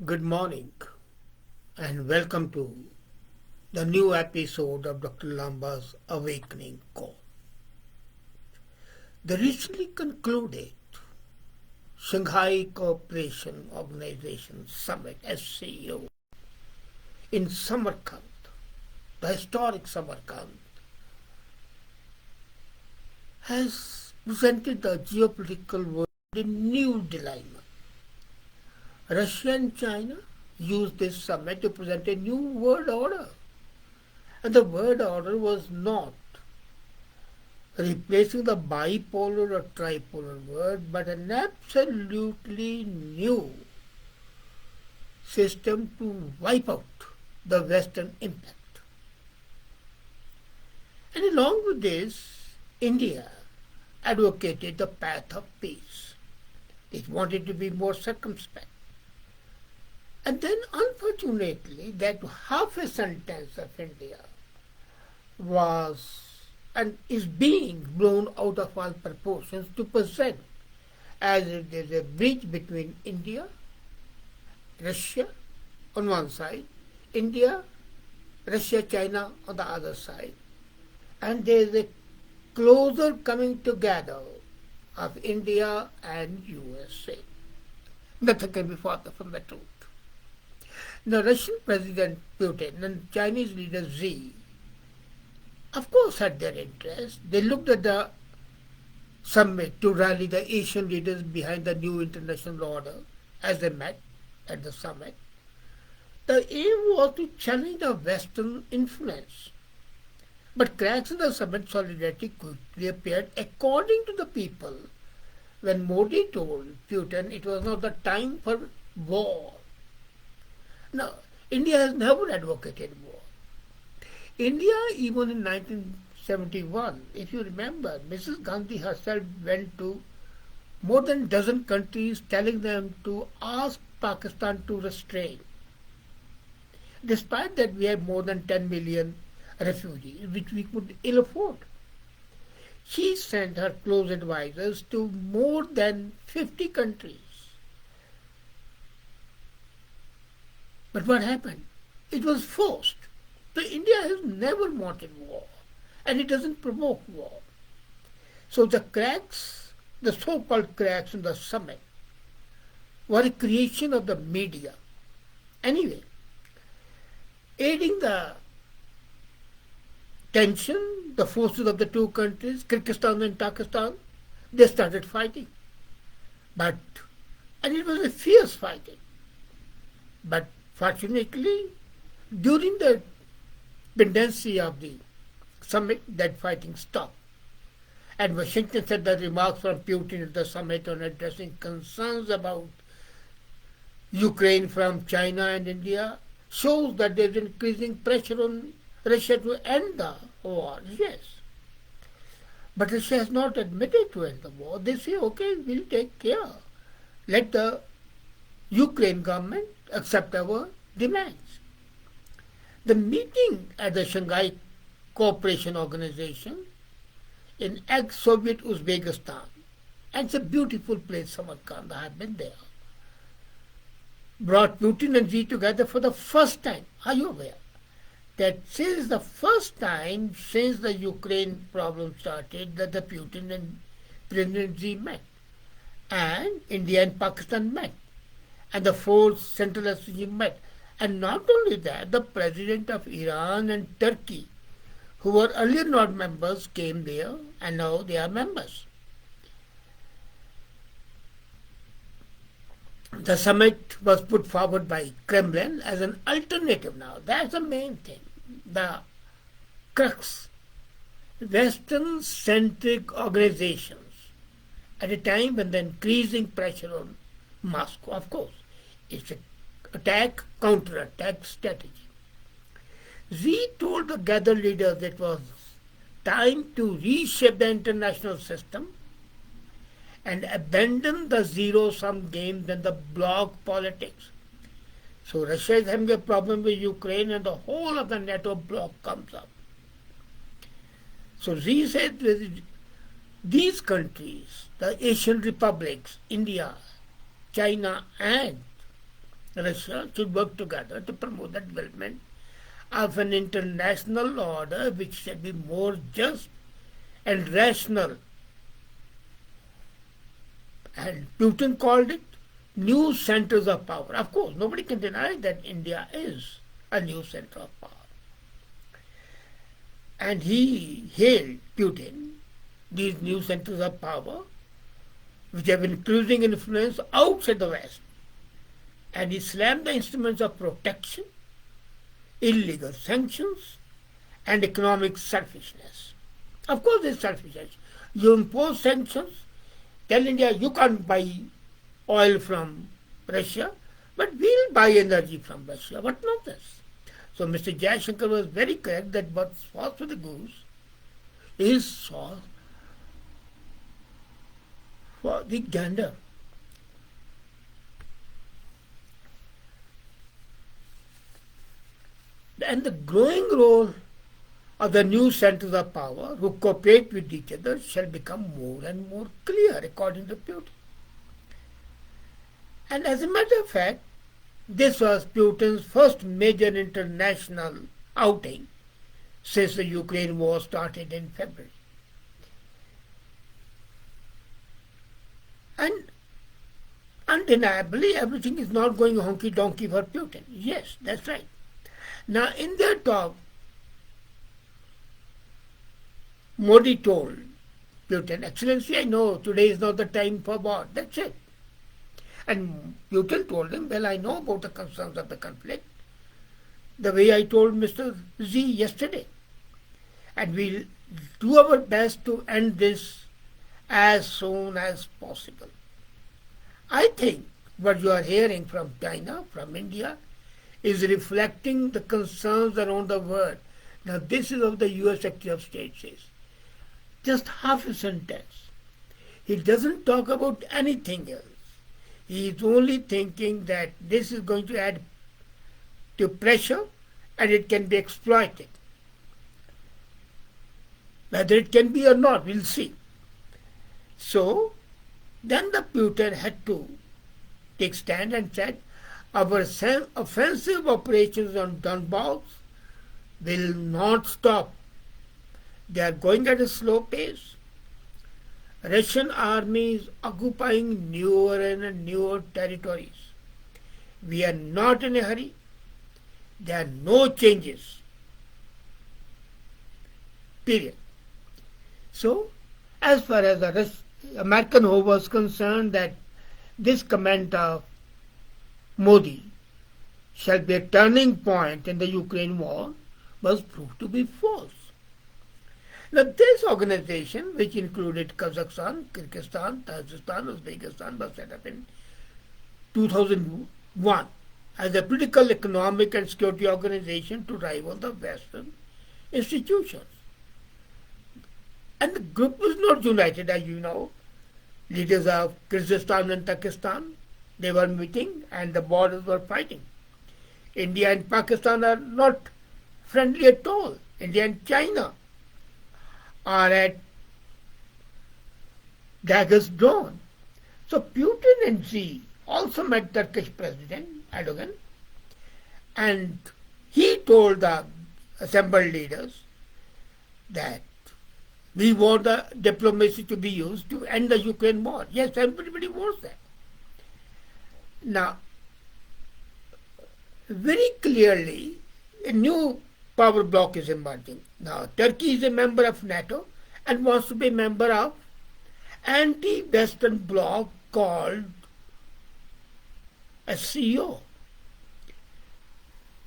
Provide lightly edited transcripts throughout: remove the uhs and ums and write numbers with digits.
Good morning and welcome to the new episode of Dr. Lamba's Awakening Call. The recently concluded Shanghai Cooperation Organization Summit SCO in Samarkand, the historic Samarkand, has presented the geopolitical world a new dilemma. Russia and China used this summit to present a new world order. And the world order was not replacing the bipolar or tripolar world, but an absolutely new system to wipe out the Western impact. And along with this, India advocated the path of peace. It wanted to be more circumspect. And then, unfortunately, that half a sentence of India was and is being blown out of all proportions to present as if there is a bridge between India, Russia on one side, India, Russia, China on the other side, and there is a closer coming together of India and USA. Nothing can be further from the truth. The Russian President Putin and Chinese leader Xi, of course, had their interest. They looked at the summit to rally the Asian leaders behind the new international order as they met at the summit. The aim was to challenge the Western influence. But cracks in the summit solidarity quickly appeared according to the people when Modi told Putin it was not the time for war. Now, India has never advocated war. India, even in 1971, if you remember, Mrs. Gandhi herself went to more than a dozen countries telling them to ask Pakistan to restrain. Despite that, we have more than 10 million refugees, which we could ill afford. She sent her close advisors to more than 50 countries. But what happened? It was forced. So India has never wanted war, and it doesn't provoke war. So the cracks, the so-called cracks in the summit, were a creation of the media. Anyway, aiding the tension, the forces of the two countries, Kyrgyzstan and Pakistan, they started fighting. And it was a fierce fighting. But fortunately, during the pendency of the summit, that fighting stopped. And Washington said the remarks from Putin at the summit on addressing concerns about Ukraine from China and India shows that there is increasing pressure on Russia to end the war. Yes. But Russia has not admitted to end the war. They say, okay, we'll take care. Let the Ukraine government accept our demands. The meeting at the Shanghai Cooperation Organization in ex-Soviet Uzbekistan, and it's a beautiful place, Samarkand, I have been there, brought Putin and Xi together for the first time. Are you aware that since the first time since the Ukraine problem started that the Putin and President Xi met, and India and Pakistan met, and the four Central Asian regime met. And not only that, the president of Iran and Turkey, who were earlier not members, came there, and now they are members. The summit was put forward by Kremlin as an alternative now. That's the main thing, the crux. Western-centric organizations at a time when the increasing pressure on Moscow, of course, it's an attack, counter-attack strategy. Xi told the gathered leaders it was time to reshape the international system and abandon the zero-sum games and the bloc politics. So Russia is having a problem with Ukraine and the whole of the NATO bloc comes up. So Xi said these countries, the Asian republics, India, China and Russia should work together to promote the development of an international order which shall be more just and rational. And Putin called it new centers of power. Of course, nobody can deny that India is a new center of power. And he hailed Putin these new centers of power which have increasing influence outside the West. And he slammed the instruments of protection, illegal sanctions, and economic selfishness. Of course, there's selfishness. You impose sanctions, tell India you can't buy oil from Russia, but we'll buy energy from Russia. What nonsense. So Mr. Jaishankar was very correct that what's sauce for the goose is sauce for the gander. And the growing role of the new centers of power who cooperate with each other shall become more and more clear according to Putin. And as a matter of fact, this was Putin's first major international outing since the Ukraine war started in February. And undeniably, everything is not going honky-donkey for Putin. Yes, that's right. Now, in their talk, Modi told Putin, Excellency, I know today is not the time for war. That's it. And Putin told him, well, I know about the concerns of the conflict, the way I told Mr. Xi yesterday. And we'll do our best to end this as soon as possible. I think what you are hearing from China, from India, is reflecting the concerns around the world. Now, this is what the U.S. Secretary of State says. Just half a sentence. He doesn't talk about anything else. He is only thinking that this is going to add to pressure and it can be exploited. Whether it can be or not, we'll see. So, then the Putin had to take stand and said, our offensive operations on Donbass will not stop. They are going at a slow pace. Russian army is occupying newer and newer territories. We are not in a hurry. There are no changes. Period. So, as far as the American hope was concerned, that this comment of Modi shall be a turning point in the Ukraine war was proved to be false. Now, this organization, which included Kazakhstan, Kyrgyzstan, Tajikistan, Uzbekistan, was set up in 2001 as a political, economic, and security organization to rival the Western institutions. And the group was not united, as you know. Leaders of Kyrgyzstan and Tajikistan, they were meeting and the borders were fighting. India and Pakistan are not friendly at all. India and China are at daggers drawn. So Putin and Xi also met Turkish President Erdogan, and he told the assembled leaders that we want the diplomacy to be used to end the Ukraine war. Yes, everybody wants that. Now, very clearly, a new power bloc is emerging. Now, Turkey is a member of NATO and wants to be a member of anti-Western bloc called SCO.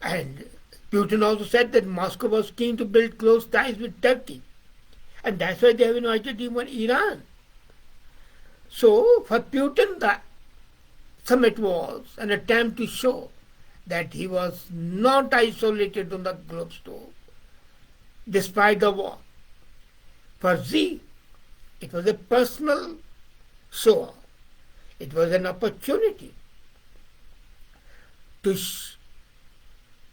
And Putin also said that Moscow was keen to build close ties with Turkey. And that's why they have invited even Iran. So, for Putin, the summit was an attempt to show that he was not isolated on the globe stove, despite the war. For Xi, it was a personal show. It was an opportunity to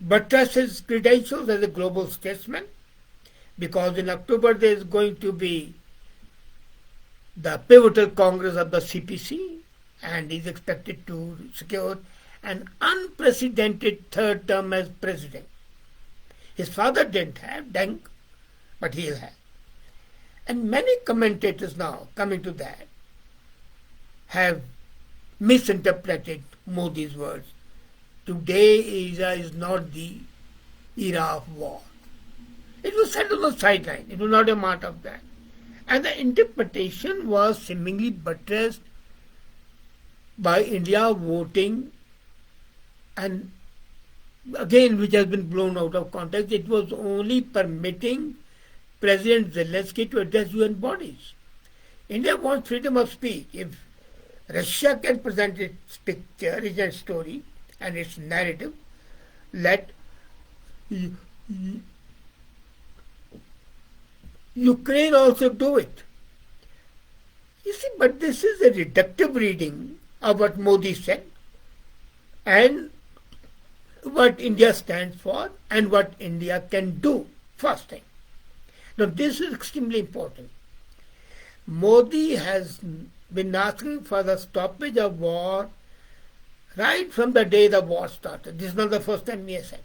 buttress his credentials as a global statesman, because in October there is going to be the pivotal Congress of the CPC, and is expected to secure an unprecedented third term as president. His father didn't have, but he'll have. And many commentators now, coming to that, have misinterpreted Modi's words. Today is not the era of war. It was said on the sideline. It was not a part of that. And the interpretation was seemingly buttressed by India voting, and again, which has been blown out of context. It was only permitting President Zelensky to address UN bodies. India wants freedom of speech. If Russia can present its picture, its story, and its narrative, let Ukraine also do it. You see, but this is a reductive reading of what Modi said and what India stands for and what India can do, first thing. Now, this is extremely important. Modi has been asking for the stoppage of war right from the day the war started. This is not the first time he has said.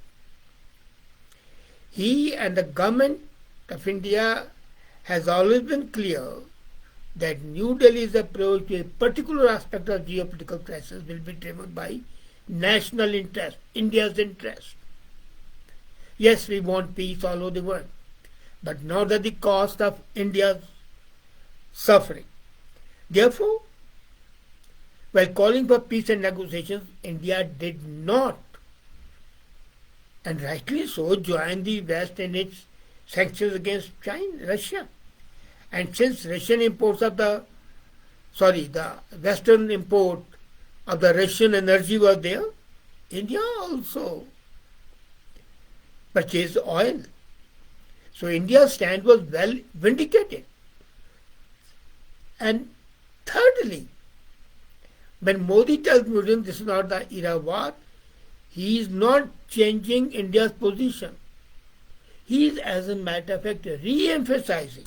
He and the government of India has always been clear that New Delhi's approach to a particular aspect of geopolitical crisis will be driven by national interest, India's interest. Yes, we want peace all over the world, but not at the cost of India's suffering. Therefore, while calling for peace and negotiations, India did not, and rightly so, join the West in its sanctions against Russia. And since Russian imports of the Western import of the Russian energy was there, India also purchased oil. So India's stand was well vindicated. And thirdly, when Modi tells Muslims this is not the era of war, he is not changing India's position. He is, as a matter of fact, re-emphasizing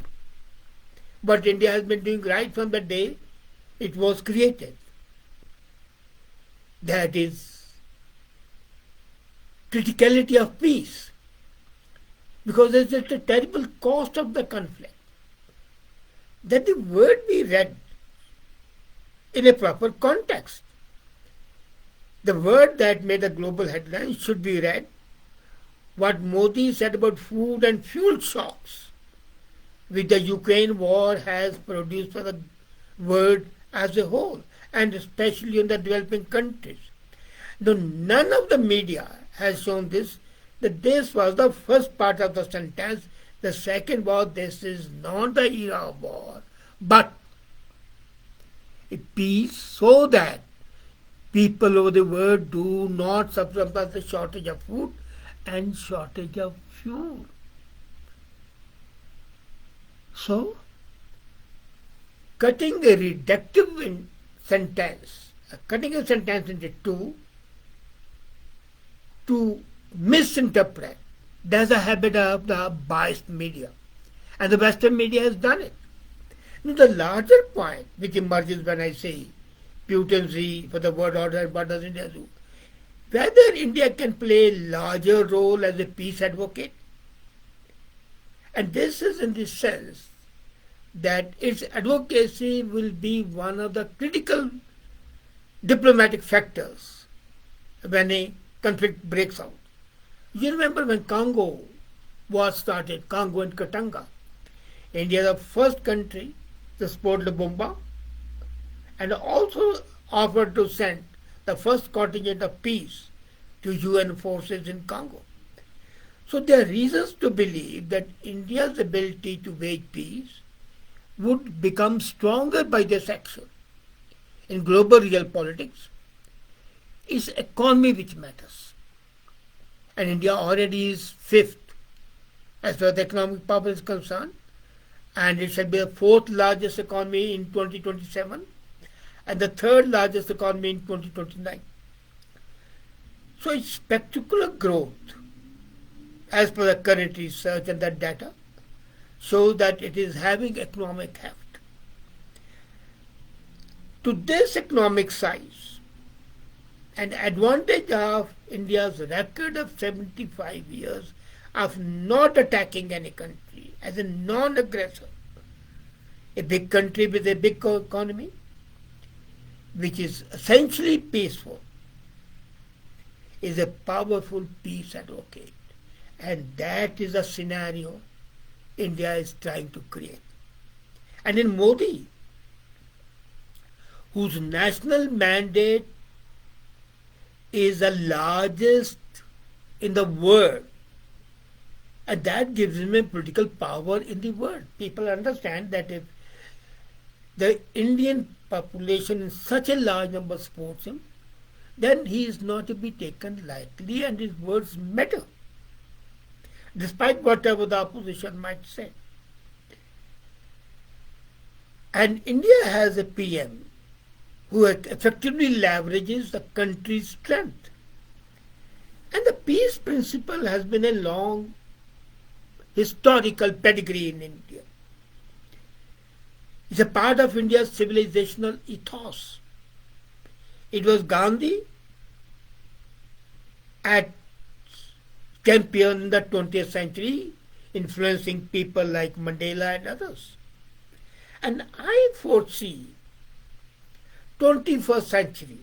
what India has been doing right from the day it was created. That is criticality of peace. Because there is a terrible cost of the conflict. That the word be read in a proper context. The word that made a global headline should be read what Modi said about food and fuel shocks, which the Ukraine war has produced for the world as a whole, and especially in the developing countries. Though none of the media has shown this, that this was the first part of the sentence. The second was, this is not the era of war, but a peace so that people over the world do not suffer from the shortage of food and shortage of fuel. So, cutting a reductive sentence, cutting a sentence into two to misinterpret, that's a habit of the biased media. And the Western media has done it. Now, the larger point which emerges when I say Putin's Z for the world order, what does India do? Whether India can play a larger role as a peace advocate. And this is in the sense that its advocacy will be one of the critical diplomatic factors when a conflict breaks out. You remember when Congo war started, Congo and Katanga. India, the first country to support Lumumba, and also offered to send the first contingent of peace to UN forces in Congo. So there are reasons to believe that India's ability to wage peace would become stronger by this action. In global real politics, it's economy which matters. And India already is fifth as far as the economic power is concerned, and it shall be the fourth largest economy in 2027 and the third largest economy in 2029. So its spectacular growth, as per the current research and the data, shows that it is having economic heft. To this economic size an advantage of India's record of 75 years of not attacking any country as a non-aggressor. A big country with a big economy, which is essentially peaceful, is a powerful peace advocate. And that is a scenario India is trying to create. And in Modi, whose national mandate is the largest in the world, and that gives him a political power in the world. People understand that if the Indian population in such a large number supports him, then he is not to be taken lightly and his words matter, despite whatever the opposition might say. And India has a PM who effectively leverages the country's strength. And the peace principle has been a long historical pedigree in India. It's a part of India's civilizational ethos. It was Gandhi at champion in the 20th century, influencing people like Mandela and others. And I foresee 21st century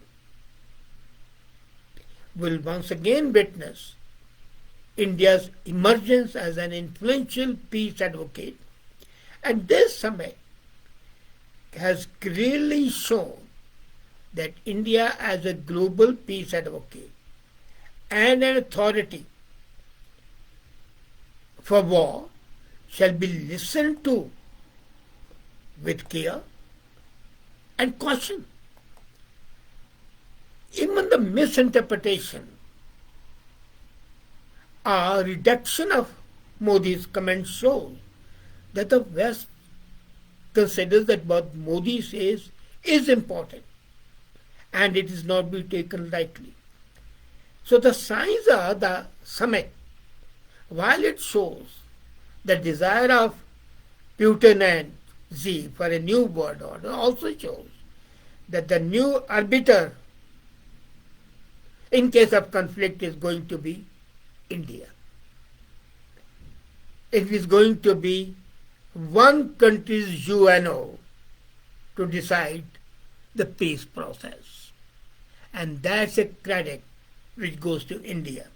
will once again witness India's emergence as an influential peace advocate. And this summit has clearly shown that India as a global peace advocate and an authority for war shall be listened to with care and caution. Even the misinterpretation or reduction of Modi's comments shows that the West considers that what Modi says is important and it is not to be taken lightly. So the signs are the summit, while it shows the desire of Putin and Xi for a new world order, also shows that the new arbiter in case of conflict is going to be India. It is going to be one country's UNO to decide the peace process. And that's a credit which goes to India.